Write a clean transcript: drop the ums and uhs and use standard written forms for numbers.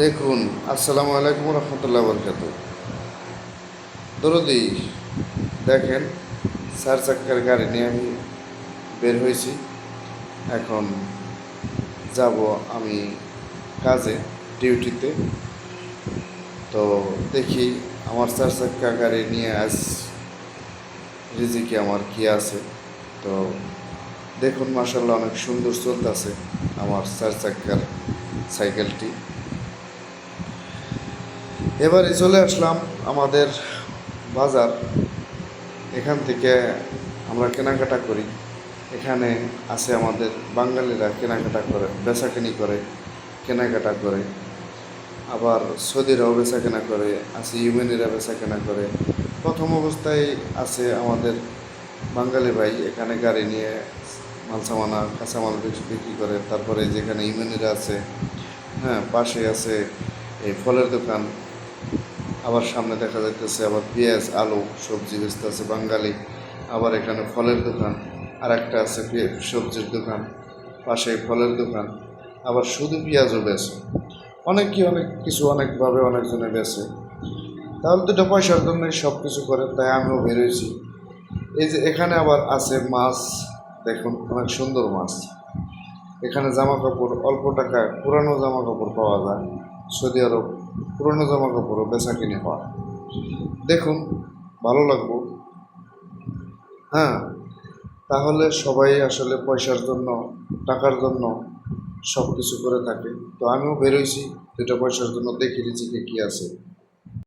দেখুন, আসসালামু আলাইকুম রহমতুল্লাহ বরকাত। দরদি, দেখেন, চার চাক্কার গাড়ি নিয়ে আমি বের হয়েছি। এখন যাব আমি কাজে, ডিউটিতে। তো দেখি আমার চার চাক্কা গাড়ি নিয়ে আজ রিজিকে আমার কি আছে। তো দেখুন, মাসাল্লাহ অনেক সুন্দর চলতেছে আমার চার চাক্কার সাইকেলটি। এবারে চলে আসলাম আমাদের বাজার। এখান থেকে আমরা কেনাকাটা করি। এখানে আছে আমাদের বাঙালিরা কেনাকাটা করে, বেচাকেনি করে, কেনাকাটা করে। আবার সৌদিরাও বেচা কেনা করে, আছে ইউমেনিরা বেচা কেনা করে। প্রথম অবস্থায় আছে আমাদের বাঙালি ভাই, এখানে গাড়ি নিয়ে মাল সামানা কাঁচামাল বিক্রি করে। তারপরে যেখানে ইউমেনিরা আছে, হ্যাঁ, পাশে আছে এই ফলের দোকান। আবার সামনে দেখা যাইতেছে আবার পেঁয়াজ আলু সবজি বেচতেছে বাঙালি। আবার এখানে ফলের দোকান, আর একটা আছে সবজির দোকান, পাশে ফলের দোকান। আবার শুধু পেঁয়াজও বেচে অনেকে, অনেক কিছু অনেকভাবে অনেকজনে বেচে। তাহলে দুটো পয়সার জন্যই সব কিছু করে, তাই আমিও বেরোইছি। এই যে এখানে আবার আছে মাছ, দেখুন অনেক সুন্দর মাছ। এখানে জামা কাপড় অল্প টাকায় পুরানো জামা কাপড় পাওয়া যায়। সৌদি আরব পুরনো জামা কাপড়ও বেচা কিনে হয়। দেখুন, ভালো লাগবো। হ্যাঁ, তাহলে সবাই আসলে পয়সার জন্য, টাকার জন্য সব কিছু করে থাকে। তো আমিও বেরোইছি দুটো পয়সার জন্য, দেখি রিজিকে কী আছে।